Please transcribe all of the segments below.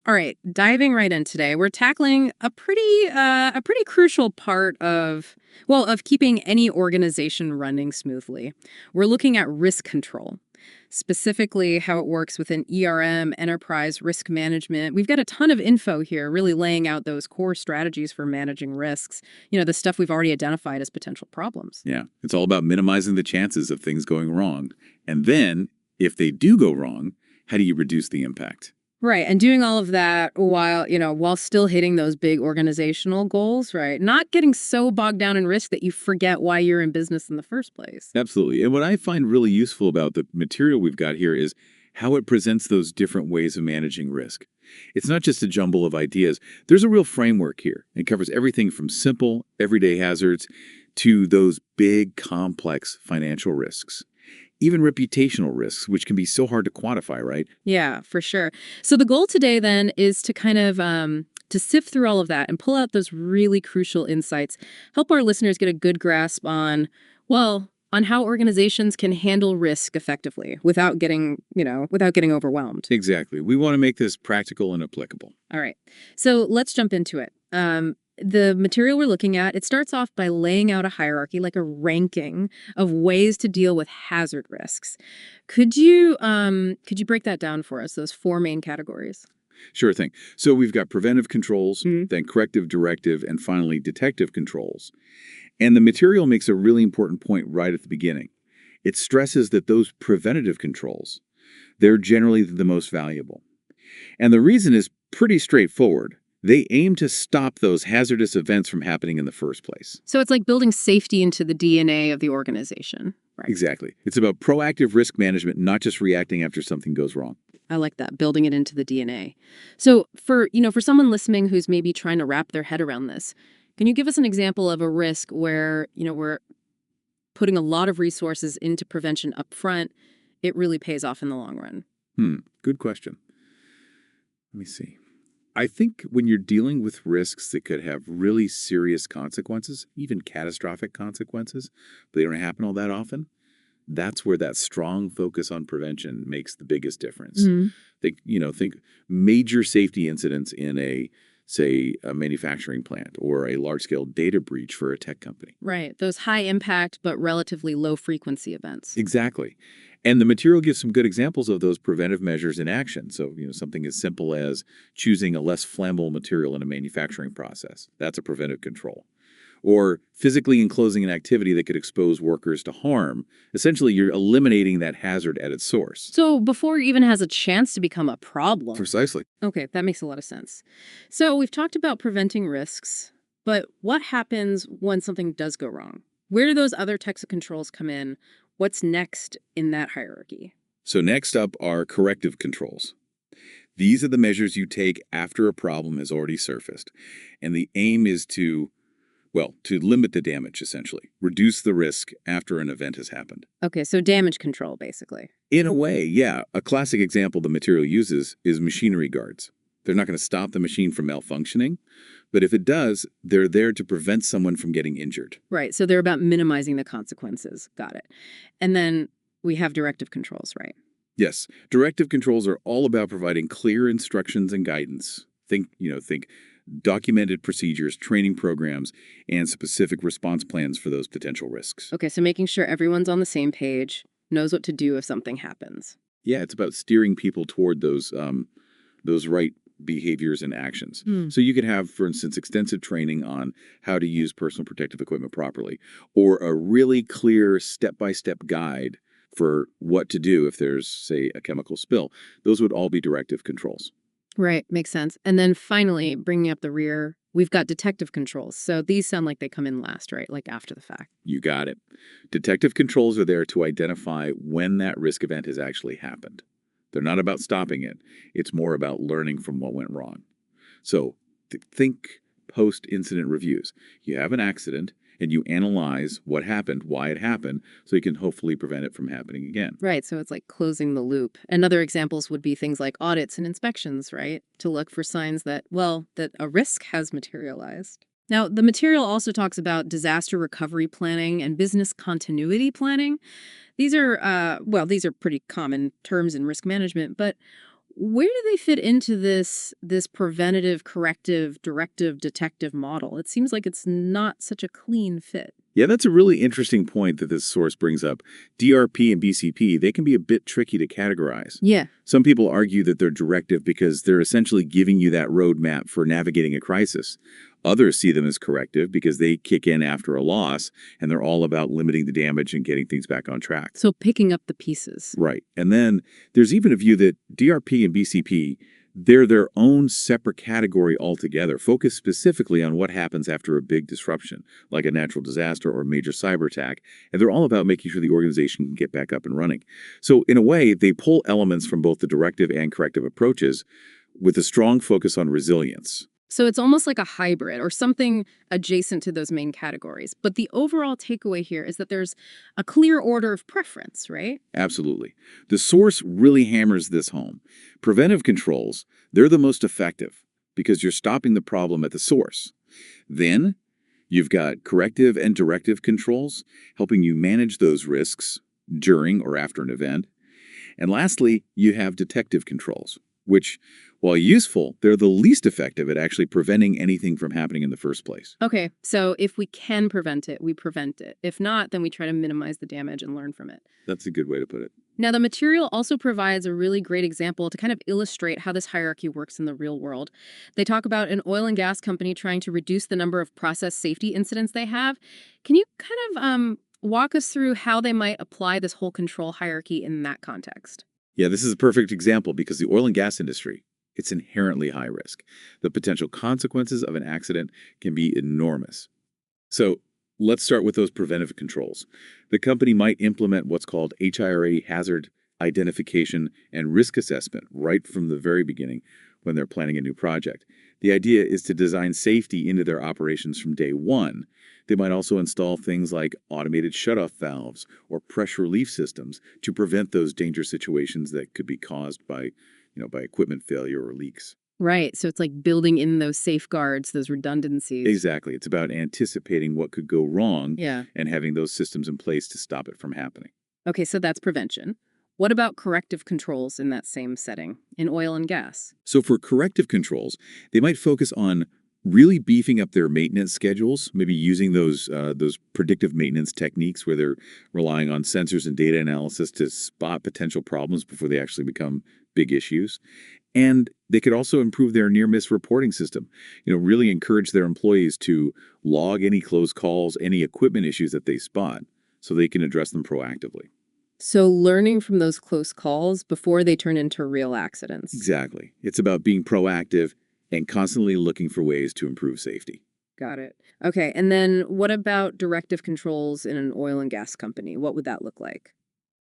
All right, diving right in today, we're tackling a pretty crucial part of keeping any organization running smoothly. We're looking at risk control, specifically how it works within ERM, enterprise risk management. We've got a ton of info here, really laying out those core strategies for managing risks. The stuff we've already identified as potential problems. Yeah, it's all about minimizing the chances of things going wrong. And then, if they do go wrong, how do you reduce the impact? Right, and doing all of that while still hitting those big organizational goals, right? Not getting so bogged down in risk that you forget why you're in business in the first place. Absolutely. And what I find really useful about the material we've got here is how it presents those different ways of managing risk. It's not just a jumble of ideas. There's a real framework here. It covers everything from simple, everyday hazards to those big, complex financial risks. Even reputational risks, which can be so hard to quantify, right? Yeah, for sure. So the goal today then is to kind of to sift through all of that and pull out those really crucial insights, help our listeners get a good grasp on how organizations can handle risk effectively without getting overwhelmed. Exactly. We want to make this practical and applicable. All right. So let's jump into it. The material we're looking at, it starts off by laying out a hierarchy, like a ranking of ways to deal with hazard risks. Could you break that down for us, those four main categories? Sure thing. So we've got preventive controls, Mhm. then corrective, directive, and finally detective controls. And the material makes a really important point right at the beginning. It stresses that those preventative controls, they're generally the most valuable. And the reason is pretty straightforward. They aim to stop those hazardous events from happening in the first place. So it's like building safety into the DNA of the organization. Right. Exactly. It's about proactive risk management, not just reacting after something goes wrong. I like that, building it into the DNA. So for someone listening who's maybe trying to wrap their head around this, can you give us an example of a risk where, we're putting a lot of resources into prevention up front, it really pays off in the long run? Good question. Let me see. I think when you're dealing with risks that could have really serious consequences, even catastrophic consequences, but they don't happen all that often, that's where that strong focus on prevention makes the biggest difference. Mhm. Think major safety incidents in say, a manufacturing plant or a large-scale data breach for a tech company. Right. Those high impact but relatively low frequency events. Exactly. And the material gives some good examples of those preventive measures in action. So, something as simple as choosing a less flammable material in a manufacturing process. That's a preventive control. Or physically enclosing an activity that could expose workers to harm. Essentially, you're eliminating that hazard at its source. So before it even has a chance to become a problem. Precisely. Okay, that makes a lot of sense. So we've talked about preventing risks, but what happens when something does go wrong? Where do those other types of controls come in? What's next in that hierarchy? So next up are corrective controls. These are the measures you take after a problem has already surfaced. And the aim is to limit the damage, essentially. Reduce the risk after an event has happened. Okay, so damage control, basically. In a way, yeah. A classic example the material uses is machinery guards. They're not going to stop the machine from malfunctioning, but if it does, they're there to prevent someone from getting injured. Right, so they're about minimizing the consequences. Got it. And then we have directive controls, right? Yes, directive controls are all about providing clear instructions and guidance. Think documented procedures, training programs, and specific response plans for those potential risks. Okay, so making sure everyone's on the same page, knows what to do if something happens. Yeah, it's about steering people toward those right behaviors and actions. Hmm. So you could have, for instance, extensive training on how to use personal protective equipment properly, or a really clear step-by-step guide for what to do if there's, say, a chemical spill. Those would all be directive controls. Right, makes sense. And then finally, bringing up the rear, we've got detective controls. So these sound like they come in last, right? Like after the fact. You got it. Detective controls are there to identify when that risk event has actually happened. They're not about stopping it. It's more about learning from what went wrong. So think post-incident reviews. You have an accident and you analyze what happened, why it happened, so you can hopefully prevent it from happening again. Right, so it's like closing the loop. And other examples would be things like audits and inspections, right? To look for signs that a risk has materialized. Now, the material also talks about disaster recovery planning and business continuity planning. These are pretty common terms in risk management, but where do they fit into this preventative, corrective, directive, detective model? It seems like it's not such a clean fit. Yeah, that's a really interesting point that this source brings up. DRP and BCP, they can be a bit tricky to categorize. Yeah. Some people argue that they're directive because they're essentially giving you that roadmap for navigating a crisis. Others see them as corrective because they kick in after a loss and they're all about limiting the damage and getting things back on track. So picking up the pieces. Right. And then there's even a view that DRP and BCP, they're their own separate category altogether, focused specifically on what happens after a big disruption, like a natural disaster or a major cyber attack, and they're all about making sure the organization can get back up and running. So in a way, they pull elements from both the directive and corrective approaches with a strong focus on resilience. So it's almost like a hybrid or something adjacent to those main categories. But the overall takeaway here is that there's a clear order of preference, right? Absolutely. The source really hammers this home. Preventive controls, they're the most effective because you're stopping the problem at the source. Then you've got corrective and directive controls, helping you manage those risks during or after an event. And lastly, you have detective controls, which, while useful, they're the least effective at actually preventing anything from happening in the first place. Okay, so if we can prevent it, we prevent it. If not, then we try to minimize the damage and learn from it. That's a good way to put it. Now, the material also provides a really great example to kind of illustrate how this hierarchy works in the real world. They talk about an oil and gas company trying to reduce the number of process safety incidents they have. Can you kind of walk us through how they might apply this whole control hierarchy in that context? Yeah, this is a perfect example because the oil and gas industry, it's inherently high risk. The potential consequences of an accident can be enormous. So let's start with those preventive controls. The company might implement what's called HIRA, hazard identification and risk assessment, right from the very beginning when they're planning a new project. The idea is to design safety into their operations from day one. They might also install things like automated shutoff valves or pressure relief systems to prevent those dangerous situations that could be caused by equipment failure or leaks. Right, so it's like building in those safeguards, those redundancies. Exactly. It's about anticipating what could go wrong Yeah. and having those systems in place to stop it from happening. Okay, so that's prevention. What about corrective controls in that same setting, in oil and gas? So for corrective controls, they might focus on really beefing up their maintenance schedules, maybe using those predictive maintenance techniques where they're relying on sensors and data analysis to spot potential problems before they actually become big issues. And they could also improve their near-miss reporting system, really encourage their employees to log any close calls, any equipment issues that they spot, so they can address them proactively. So learning from those close calls before they turn into real accidents. Exactly. It's about being proactive and constantly looking for ways to improve safety. Got it. Okay, and then what about directive controls in an oil and gas company? What would that look like?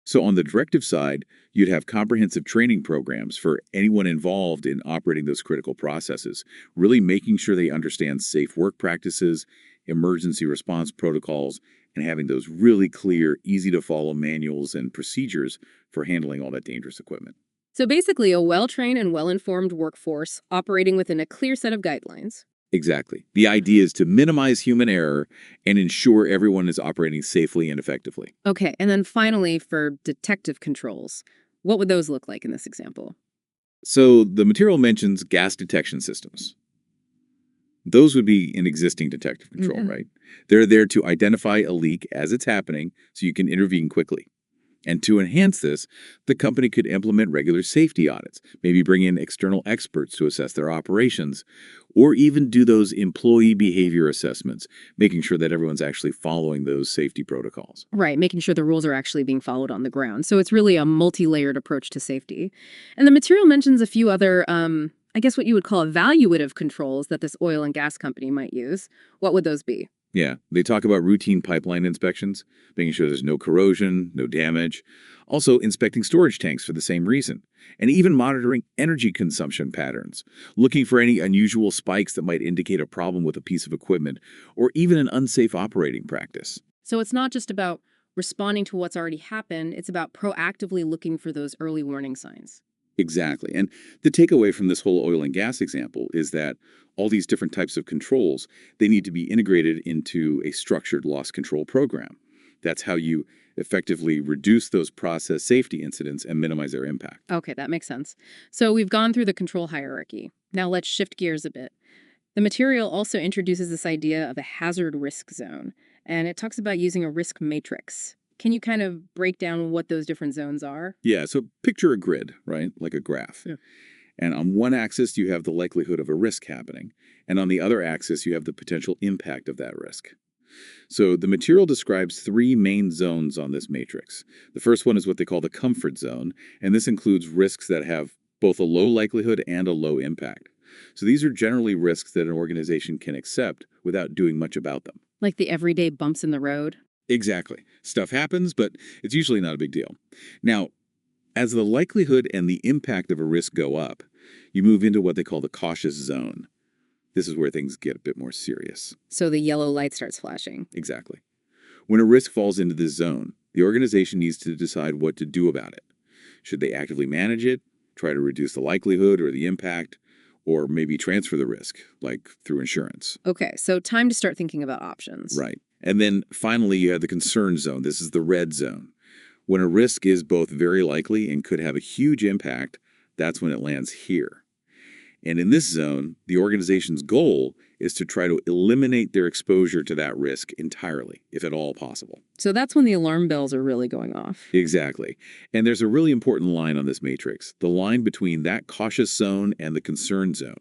So on the directive side, you'd have comprehensive training programs for anyone involved in operating those critical processes, really making sure they understand safe work practices, emergency response protocols, and having those really clear, easy to follow manuals and procedures for handling all that dangerous equipment. So basically, a well-trained and well-informed workforce operating within a clear set of guidelines. Exactly. The idea is to minimize human error and ensure everyone is operating safely and effectively. Okay, and then finally, for detective controls, what would those look like in this example? So the material mentions gas detection systems. Those would be an existing detective control, Mhm. right? They're there to identify a leak as it's happening so you can intervene quickly. And to enhance this, the company could implement regular safety audits, maybe bring in external experts to assess their operations, or even do those employee behavior assessments, making sure that everyone's actually following those safety protocols. Right, making sure the rules are actually being followed on the ground. So it's really a multi-layered approach to safety. And the material mentions a few other, I guess what you would call evaluative controls that this oil and gas company might use. What would those be? Yeah, they talk about routine pipeline inspections, making sure there's no corrosion, no damage. Also, inspecting storage tanks for the same reason. And even monitoring energy consumption patterns, looking for any unusual spikes that might indicate a problem with a piece of equipment, or even an unsafe operating practice. So it's not just about responding to what's already happened, it's about proactively looking for those early warning signs. Exactly. And the takeaway from this whole oil and gas example is that all these different types of controls, they need to be integrated into a structured loss control program. That's how you effectively reduce those process safety incidents and minimize their impact. Okay, that makes sense. So we've gone through the control hierarchy. Now let's shift gears a bit. The material also introduces this idea of a hazard risk zone, and it talks about using a risk matrix. Can you kind of break down what those different zones are? Yeah, so picture a grid, right? Like a graph. Yeah. And on one axis, you have the likelihood of a risk happening. And on the other axis, you have the potential impact of that risk. So the material describes three main zones on this matrix. The first one is what they call the comfort zone, and this includes risks that have both a low likelihood and a low impact. So these are generally risks that an organization can accept without doing much about them. Like the everyday bumps in the road? Exactly. Stuff happens, but it's usually not a big deal. Now, as the likelihood and the impact of a risk go up, you move into what they call the cautious zone. This is where things get a bit more serious. So the yellow light starts flashing. Exactly. When a risk falls into this zone, the organization needs to decide what to do about it. Should they actively manage it, try to reduce the likelihood or the impact, or maybe transfer the risk, like through insurance? Okay, so time to start thinking about options. Right. And then finally, you have the concern zone. This is the red zone. When a risk is both very likely and could have a huge impact, that's when it lands here. And in this zone, the organization's goal is to try to eliminate their exposure to that risk entirely, if at all possible. So that's when the alarm bells are really going off. Exactly. And there's a really important line on this matrix, the line between that cautious zone and the concern zone.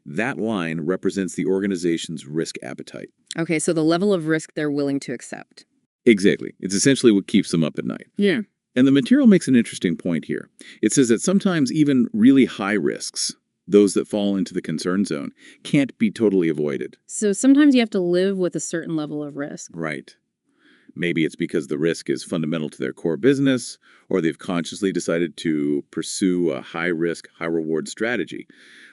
That line represents the organization's risk appetite. Okay, so the level of risk they're willing to accept. Exactly. It's essentially what keeps them up at night. Yeah. And the material makes an interesting point here. It says that sometimes even really high risks, those that fall into the concern zone, can't be totally avoided. So sometimes you have to live with a certain level of risk. Right. Maybe it's because the risk is fundamental to their core business, or they've consciously decided to pursue a high-risk, high-reward strategy.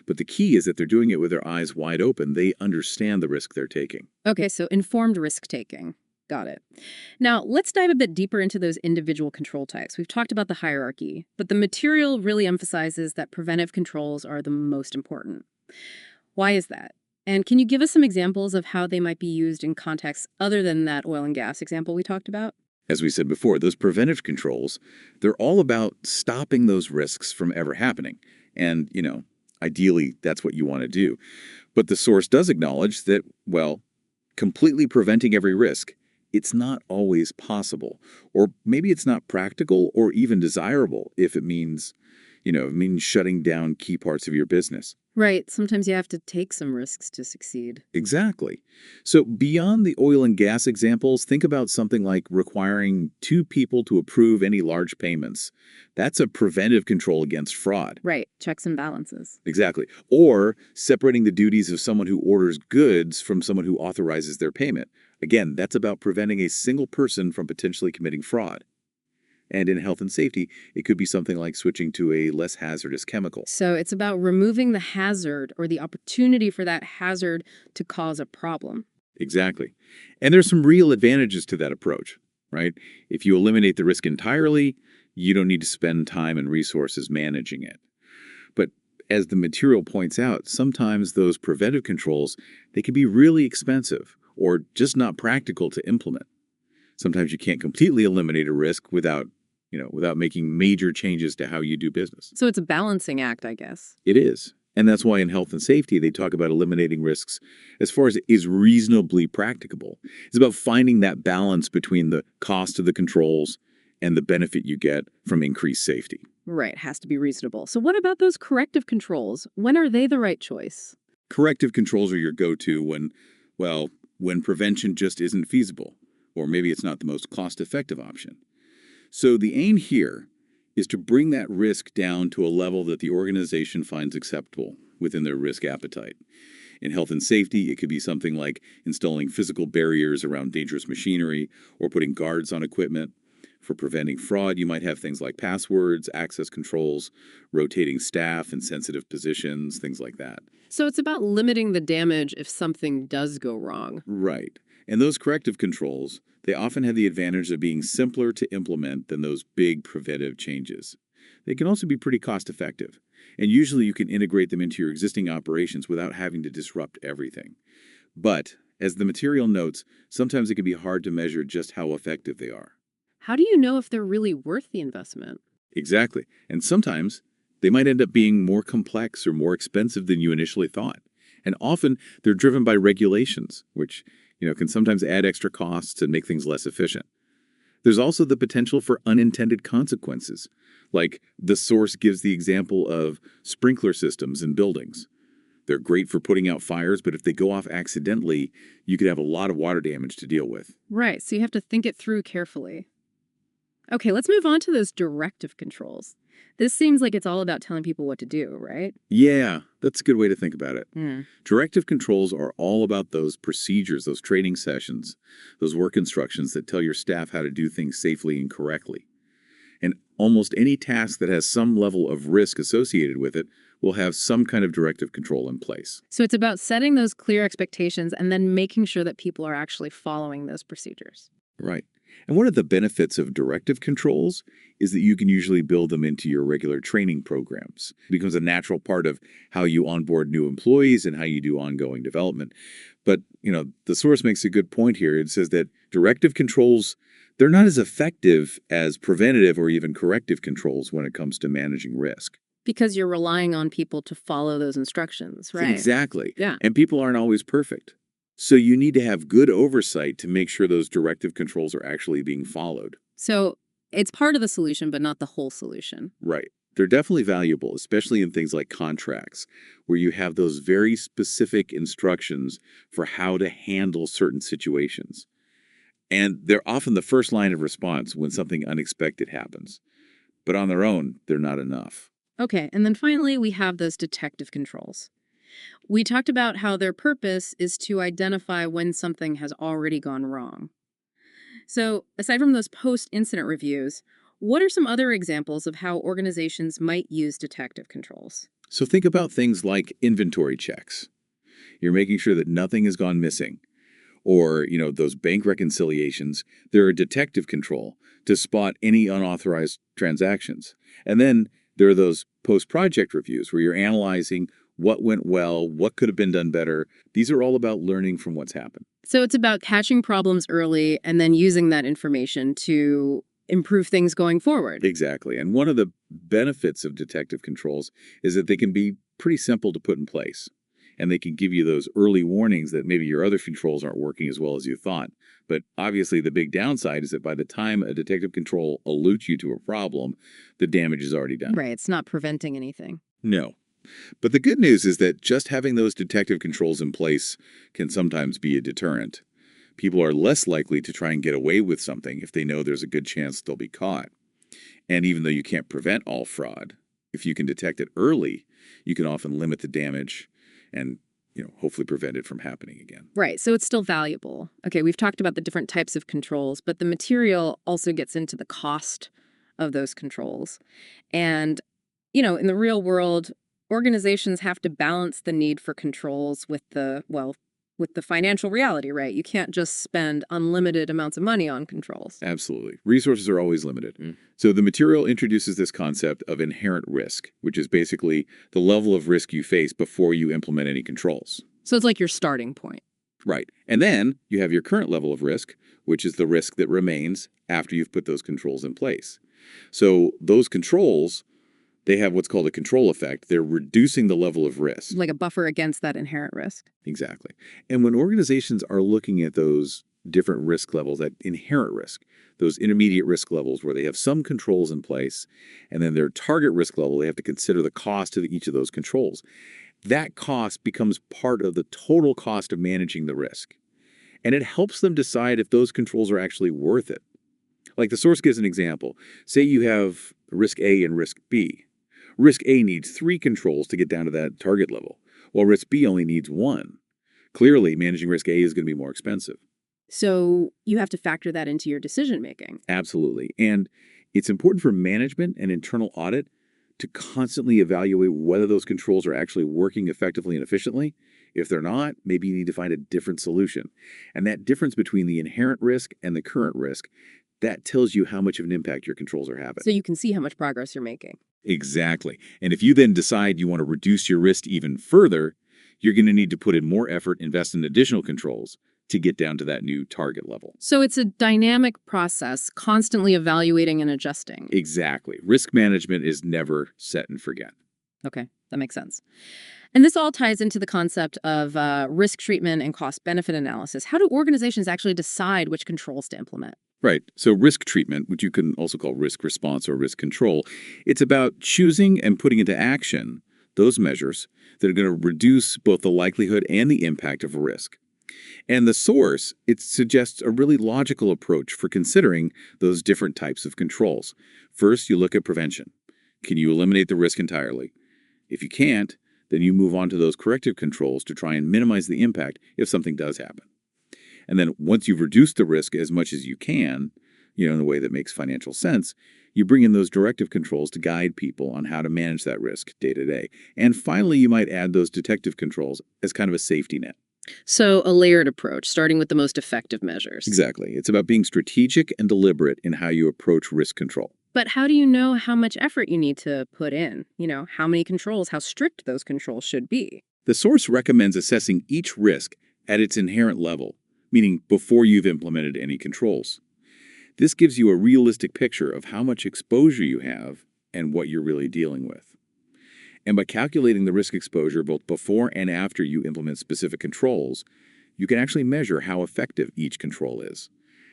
But the key is that they're doing it with their eyes wide open. They understand the risk they're taking. Okay, so informed risk-taking. Got it. Now, let's dive a bit deeper into those individual control types. We've talked about the hierarchy, but the material really emphasizes that preventive controls are the most important. Why is that? And can you give us some examples of how they might be used in contexts other than that oil and gas example we talked about? As we said before, those preventive controls, they're all about stopping those risks from ever happening. And, ideally, that's what you want to do. But the source does acknowledge that, well, completely preventing every risk, it's not always possible. Or maybe it's not practical or even desirable if it means shutting down key parts of your business. Right. Sometimes you have to take some risks to succeed. Exactly. So beyond the oil and gas examples, think about something like requiring two people to approve any large payments. That's a preventive control against fraud. Right. Checks and balances. Exactly. Or separating the duties of someone who orders goods from someone who authorizes their payment. Again, that's about preventing a single person from potentially committing fraud. And in health and safety, it could be something like switching to a less hazardous chemical. So it's about removing the hazard or the opportunity for that hazard to cause a problem. Exactly. And there's some real advantages to that approach, right? If you eliminate the risk entirely, you don't need to spend time and resources managing it. But as the material points out, sometimes those preventive controls, they can be really expensive or just not practical to implement. Sometimes you can't completely eliminate a risk without making major changes to how you do business. So it's a balancing act, I guess. It is. And that's why in health and safety, they talk about eliminating risks as far as it is reasonably practicable. It's about finding that balance between the cost of the controls and the benefit you get from increased safety. Right, has to be reasonable. So what about those corrective controls? When are they the right choice? Corrective controls are your go-to when prevention just isn't feasible, or maybe it's not the most cost-effective option. So the aim here is to bring that risk down to a level that the organization finds acceptable within their risk appetite. In health and safety, it could be something like installing physical barriers around dangerous machinery or putting guards on equipment. For preventing fraud, you might have things like passwords, access controls, rotating staff in sensitive positions, things like that. So it's about limiting the damage if something does go wrong. Right. And those corrective controls, they often have the advantage of being simpler to implement than those big preventive changes. They can also be pretty cost-effective, and usually you can integrate them into your existing operations without having to disrupt everything. But, as the material notes, sometimes it can be hard to measure just how effective they are. How do you know if they're really worth the investment? Exactly. And sometimes they might end up being more complex or more expensive than you initially thought. And often they're driven by regulations, which, can sometimes add extra costs and make things less efficient. There's also the potential for unintended consequences. Like the source gives the example of sprinkler systems in buildings. They're great for putting out fires, but if they go off accidentally, you could have a lot of water damage to deal with. Right, so you have to think it through carefully. Okay, let's move on to those directive controls. This seems like it's all about telling people what to do, right? Yeah, that's a good way to think about it. Hmm. Directive controls are all about those procedures, those training sessions, those work instructions that tell your staff how to do things safely and correctly. And almost any task that has some level of risk associated with it will have some kind of directive control in place. So it's about setting those clear expectations and then making sure that people are actually following those procedures. Right. And one of the benefits of directive controls is that you can usually build them into your regular training programs. It becomes a natural part of how you onboard new employees and how you do ongoing development. But, the source makes a good point here. It says that directive controls, they're not as effective as preventative or even corrective controls when it comes to managing risk. Because you're relying on people to follow those instructions, right? Exactly. Yeah. And people aren't always perfect. So you need to have good oversight to make sure those directive controls are actually being followed. So it's part of the solution, but not the whole solution. Right. They're definitely valuable, especially in things like contracts, where you have those very specific instructions for how to handle certain situations. And they're often the first line of response when something unexpected happens. But on their own, they're not enough. Okay, and then finally, we have those detective controls. We talked about how their purpose is to identify when something has already gone wrong. So, aside from those post-incident reviews, what are some other examples of how organizations might use detective controls? So think about things like inventory checks. You're making sure that nothing has gone missing. Or, those bank reconciliations, they're a detective control to spot any unauthorized transactions. And then there are those post-project reviews where you're analyzing what went well, what could have been done better. These are all about learning from what's happened. So, it's about catching problems early and then using that information to improve things going forward. Exactly. And one of the benefits of detective controls is that they can be pretty simple to put in place. And they can give you those early warnings that maybe your other controls aren't working as well as you thought. But obviously, the big downside is that by the time a detective control alerts you to a problem, the damage is already done. Right, it's not preventing anything. No. But the good news is that just having those detective controls in place can sometimes be a deterrent. People are less likely to try and get away with something if they know there's a good chance they'll be caught. And even though you can't prevent all fraud, if you can detect it early, you can often limit the damage and hopefully prevent it from happening again. Right, so it's still valuable. Okay, we've talked about the different types of controls, but the material also gets into the cost of those controls. And, in the real world, organizations have to balance the need for controls with with the financial reality, right? You can't just spend unlimited amounts of money on controls. Absolutely. Resources are always limited. So the material introduces this concept of inherent risk, which is basically the level of risk you face before you implement any controls. So it's like your starting point. Right. And then you have your current level of risk, which is the risk that remains after you've put those controls in place. So those controls, they have what's called a control effect. They're reducing the level of risk. Like a buffer against that inherent risk. Exactly. And when organizations are looking at those different risk levels, that inherent risk, those intermediate risk levels where they have some controls in place, and then their target risk level, they have to consider the cost of each of those controls. That cost becomes part of the total cost of managing the risk. And it helps them decide if those controls are actually worth it. Like the source gives an example. Say you have risk A and risk B. Risk A needs 3 controls to get down to that target level, while risk B only needs 1. Clearly, managing risk A is going to be more expensive. So you have to factor that into your decision making. Absolutely. And it's important for management and internal audit to constantly evaluate whether those controls are actually working effectively and efficiently. If they're not, maybe you need to find a different solution. And that difference between the inherent risk and the current risk, that tells you how much of an impact your controls are having. So you can see how much progress you're making. Exactly. And if you then decide you want to reduce your risk even further, you're going to need to put in more effort, invest in additional controls to get down to that new target level. So it's a dynamic process, constantly evaluating and adjusting. Exactly. Risk management is never set and forget. Okay, that makes sense. And this all ties into the concept of risk treatment and cost-benefit analysis. How do organizations actually decide which controls to implement? Right. So risk treatment, which you can also call risk response or risk control, it's about choosing and putting into action those measures that are going to reduce both the likelihood and the impact of a risk. And the source, it suggests a really logical approach for considering those different types of controls. First, you look at prevention. Can you eliminate the risk entirely? If you can't, then you move on to those corrective controls to try and minimize the impact if something does happen. And then once you've reduced the risk as much as you can, in a way that makes financial sense, you bring in those directive controls to guide people on how to manage that risk day to day. And finally, you might add those detective controls as kind of a safety net. So a layered approach, starting with the most effective measures. Exactly. It's about being strategic and deliberate in how you approach risk control. But how do you know how much effort you need to put in? How many controls, how strict those controls should be? The source recommends assessing each risk at its inherent level, meaning before you've implemented any controls. This gives you a realistic picture of how much exposure you have and what you're really dealing with. And by calculating the risk exposure both before and after you implement specific controls, you can actually measure how effective each control is.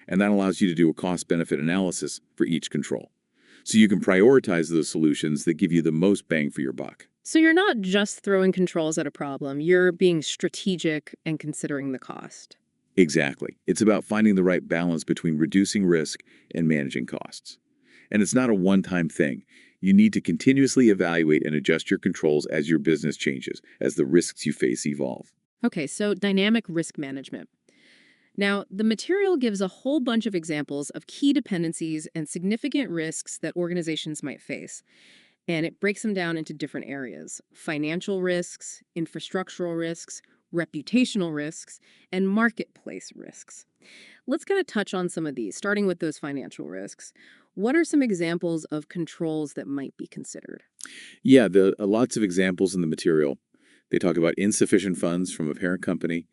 And that allows you to do a cost-benefit analysis for each control. So you can prioritize those solutions that give you the most bang for your buck. So you're not just throwing controls at a problem, you're being strategic and considering the cost. Exactly. It's about finding the right balance between reducing risk and managing costs. And it's not a one-time thing. You need to continuously evaluate and adjust your controls as your business changes, as the risks you face evolve. Okay, so dynamic risk management. Now, the material gives a whole bunch of examples of key dependencies and significant risks that organizations might face. And it breaks them down into different areas: financial risks, infrastructural risks, reputational risks, and marketplace risks. Let's kind of touch on some of these, starting with those financial risks. What are some examples of controls that might be considered? Yeah, the lots of examples in the material. They talk about insufficient funds from a parent company,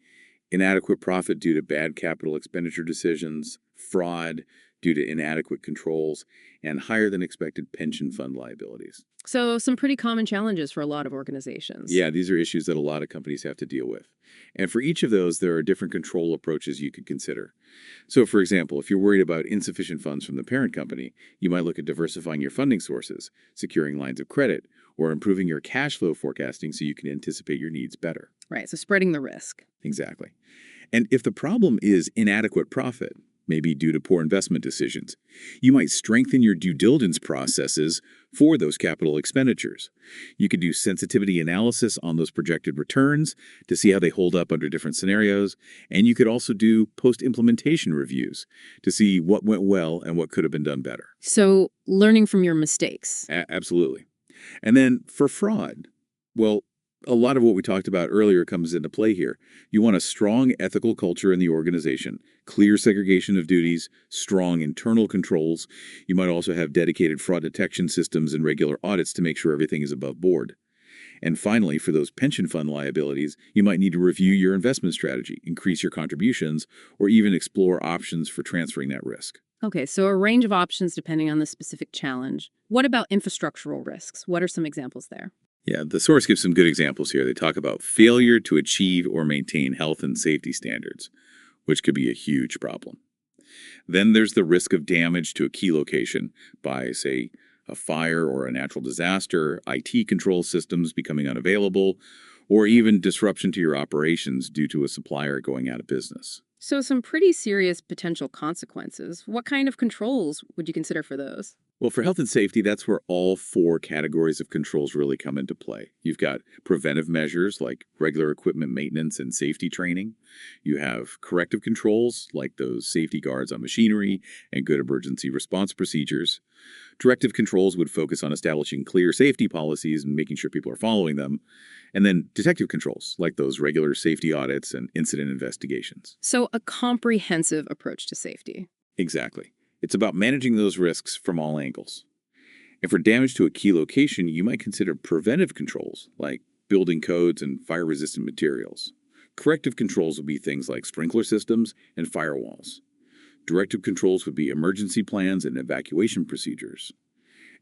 inadequate profit due to bad capital expenditure decisions, fraud due to inadequate controls, and higher than expected pension fund liabilities. So, some pretty common challenges for a lot of organizations. Yeah, these are issues that a lot of companies have to deal with. And for each of those, there are different control approaches you could consider. So, for example, if you're worried about insufficient funds from the parent company, you might look at diversifying your funding sources, securing lines of credit, or improving your cash flow forecasting so you can anticipate your needs better. Right, so spreading the risk. Exactly. And if the problem is inadequate profit, maybe due to poor investment decisions, you might strengthen your due diligence processes for those capital expenditures. You could do sensitivity analysis on those projected returns to see how they hold up under different scenarios, and you could also do post-implementation reviews to see what went well and what could have been done better. So, learning from your mistakes. Absolutely. And then for fraud, well, a lot of what we talked about earlier comes into play here. You want a strong ethical culture in the organization, clear segregation of duties, strong internal controls. You might also have dedicated fraud detection systems and regular audits to make sure everything is above board. And finally, for those pension fund liabilities, you might need to review your investment strategy, increase your contributions, or even explore options for transferring that risk. Okay, so a range of options depending on the specific challenge. What about infrastructural risks? What are some examples there? Yeah, the source gives some good examples here. They talk about failure to achieve or maintain health and safety standards, which could be a huge problem. Then there's the risk of damage to a key location by, say, a fire or a natural disaster, IT control systems becoming unavailable, or even disruption to your operations due to a supplier going out of business. So some pretty serious potential consequences. What kind of controls would you consider for those? Well, for health and safety, that's where all four categories of controls really come into play. You've got preventive measures like regular equipment maintenance and safety training. You have corrective controls like those safety guards on machinery and good emergency response procedures. Directive controls would focus on establishing clear safety policies and making sure people are following them. And then detective controls like those regular safety audits and incident investigations. So a comprehensive approach to safety. Exactly. It's about managing those risks from all angles. And for damage to a key location, you might consider preventive controls like building codes and fire-resistant materials, Corrective controls would be things like sprinkler systems and firewalls. Directive controls would be emergency plans and evacuation procedures.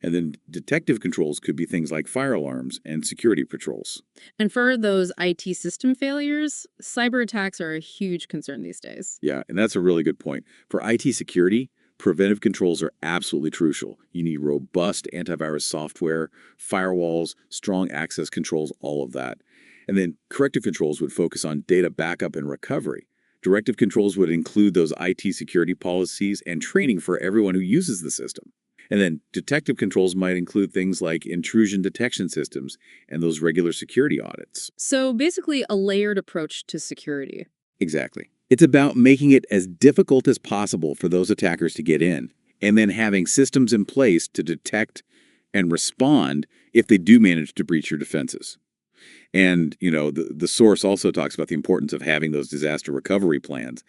And then detective controls could be things like fire alarms and security patrols. And for those IT system failures, cyber attacks are a huge concern these days. Yeah, and that's a really good point. For IT security, preventive controls are absolutely crucial. You need robust antivirus software, firewalls, strong access controls, all of that. And then corrective controls would focus on data backup and recovery. Directive controls would include those IT security policies and training for everyone who uses the system. And then detective controls might include things like intrusion detection systems and those regular security audits. So basically, a layered approach to security. Exactly. It's about making it as difficult as possible for those attackers to get in, and then having systems in place to detect and respond if they do manage to breach your defenses. And, the source also talks about the importance of having those disaster recovery plans.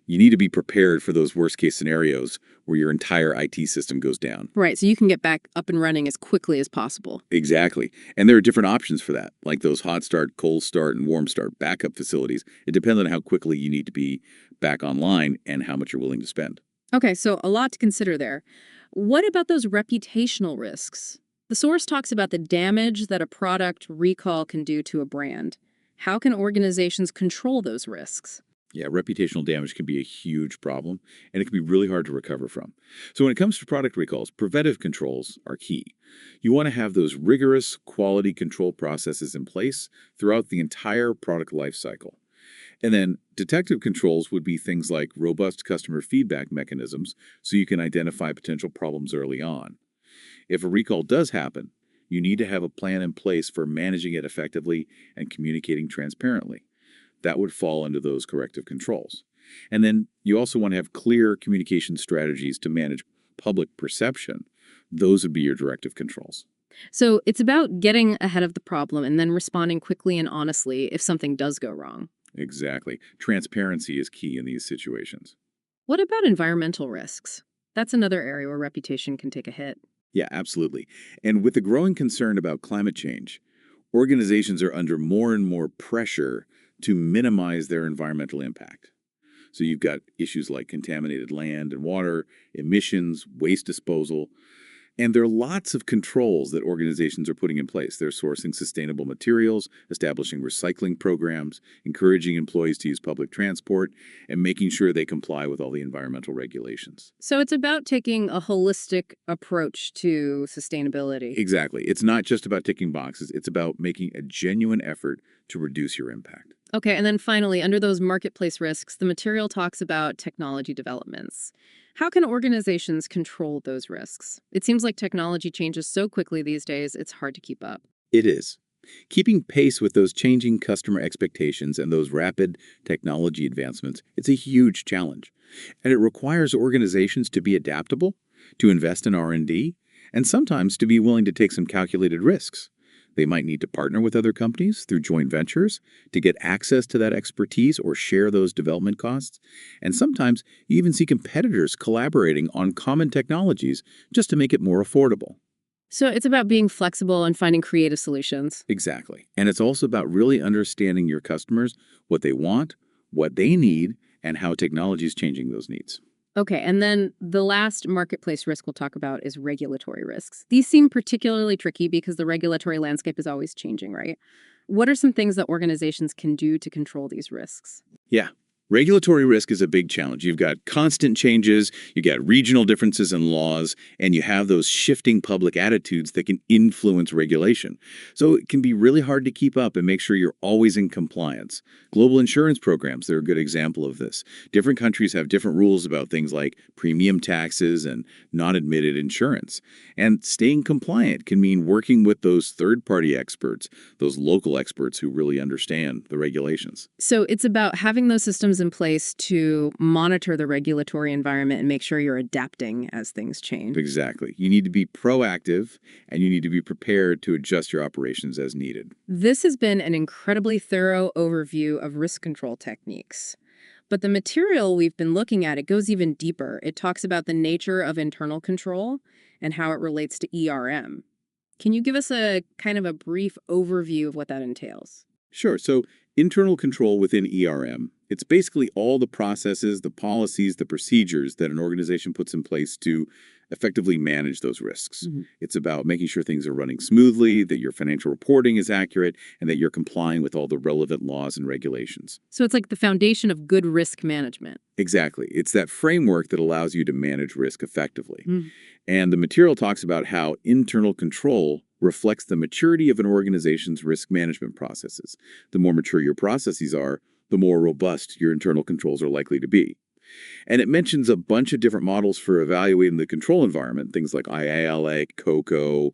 You need to be prepared for those worst case scenarios where your entire IT system goes down. Right, so you can get back up and running as quickly as possible. Exactly. And there are different options for that, like those hot start, cold start, and warm start backup facilities. It depends on how quickly you need to be back online and how much you're willing to spend. Okay, so a lot to consider there. What about those reputational risks? The source talks about the damage that a product recall can do to a brand. How can organizations control those risks? Yeah, reputational damage can be a huge problem, and it can be really hard to recover from. So when it comes to product recalls, preventive controls are key. You want to have those rigorous quality control processes in place throughout the entire product life cycle. And then detective controls would be things like robust customer feedback mechanisms so you can identify potential problems early on. If a recall does happen, you need to have a plan in place for managing it effectively and communicating transparently. That would fall under those corrective controls. And then you also want to have clear communication strategies to manage public perception. Those would be your directive controls. So it's about getting ahead of the problem and then responding quickly and honestly if something does go wrong. Exactly. Transparency is key in these situations. What about environmental risks? That's another area where reputation can take a hit. Yeah, absolutely. And with the growing concern about climate change, organizations are under more and more pressure to minimize their environmental impact. So you've got issues like contaminated land and water, emissions, waste disposal, and there are lots of controls that organizations are putting in place. They're sourcing sustainable materials, establishing recycling programs, encouraging employees to use public transport, and making sure they comply with all the environmental regulations. So it's about taking a holistic approach to sustainability. Exactly. It's not just about ticking boxes, it's about making a genuine effort to reduce your impact. Okay, and then finally, under those marketplace risks, the material talks about technology developments. How can organizations control those risks? It seems like technology changes so quickly these days, it's hard to keep up. It is. Keeping pace with those changing customer expectations and those rapid technology advancements, it's a huge challenge. And it requires organizations to be adaptable, to invest in R&D, and sometimes to be willing to take some calculated risks. They might need to partner with other companies through joint ventures to get access to that expertise or share those development costs. And sometimes you even see competitors collaborating on common technologies just to make it more affordable. So it's about being flexible and finding creative solutions. Exactly. And it's also about really understanding your customers, what they want, what they need, and how technology is changing those needs. Okay, and then the last marketplace risk we'll talk about is regulatory risks. These seem particularly tricky because the regulatory landscape is always changing, right? What are some things that organizations can do to control these risks? Yeah. Regulatory risk is a big challenge. You've got constant changes, you got regional differences in laws, and you have those shifting public attitudes that can influence regulation. So it can be really hard to keep up and make sure you're always in compliance. Global insurance programs, they're a good example of this. Different countries have different rules about things like premium taxes and non-admitted insurance. And staying compliant can mean working with those third-party experts, those local experts who really understand the regulations. So it's about having those systems in place to monitor the regulatory environment and make sure you're adapting as things change. Exactly. You need to be proactive and you need to be prepared to adjust your operations as needed. This has been an incredibly thorough overview of risk control techniques. But the material we've been looking at, it goes even deeper. It talks about the nature of internal control and how it relates to ERM. Can you give us a kind of a brief overview of what that entails? Sure. So internal control within ERM, it's basically all the processes, the policies, the procedures that an organization puts in place to effectively manage those risks. Mhm. It's about making sure things are running smoothly, that your financial reporting is accurate, and that you're complying with all the relevant laws and regulations. So it's like the foundation of good risk management. Exactly. It's that framework that allows you to manage risk effectively. Mm. And the material talks about how internal control reflects the maturity of an organization's risk management processes. The more mature your processes are, the more robust your internal controls are likely to be. And it mentions a bunch of different models for evaluating the control environment, things like IALA, COCO,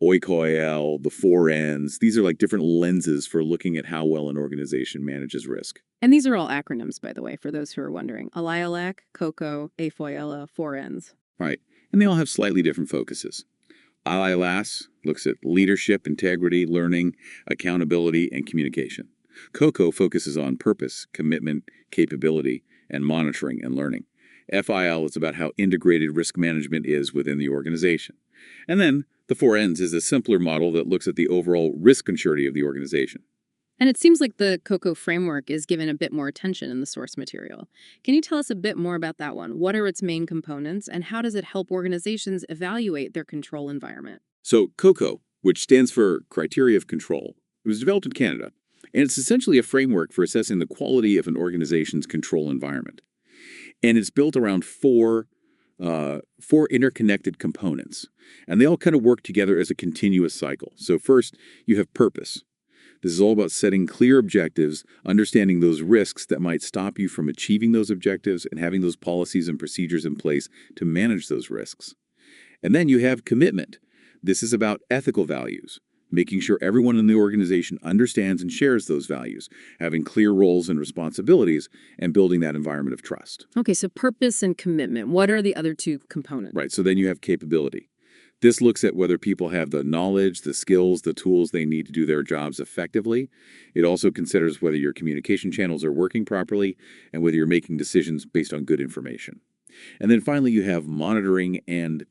OICOIL, the four Ns. These are like different lenses for looking at how well an organization manages risk. And these are all acronyms, by the way, for those who are wondering. ALIALAC, COCO, AFOILA, 4Ns. Right. And they all have slightly different focuses. ILAS looks at leadership, integrity, learning, accountability, and communication. COCO focuses on purpose, commitment, capability, and monitoring and learning. FIL is about how integrated risk management is within the organization. And then the 4Ns is a simpler model that looks at the overall risk maturity of the organization. And it seems like the COCO framework is given a bit more attention in the source material. Can you tell us a bit more about that one? What are its main components, and how does it help organizations evaluate their control environment? So COCO, which stands for Criteria of Control, it was developed in Canada, and it's essentially a framework for assessing the quality of an organization's control environment. And it's built around four interconnected components, and they all kind of work together as a continuous cycle. So first, you have purpose. This is all about setting clear objectives, understanding those risks that might stop you from achieving those objectives, and having those policies and procedures in place to manage those risks. And then you have commitment. This is about ethical values, making sure everyone in the organization understands and shares those values, having clear roles and responsibilities, and building that environment of trust. Okay, so purpose and commitment. What are the other two components? Right, so then you have capability. This looks at whether people have the knowledge, the skills, the tools they need to do their jobs effectively. It also considers whether your communication channels are working properly and whether you're making decisions based on good information. And then finally, you have monitoring and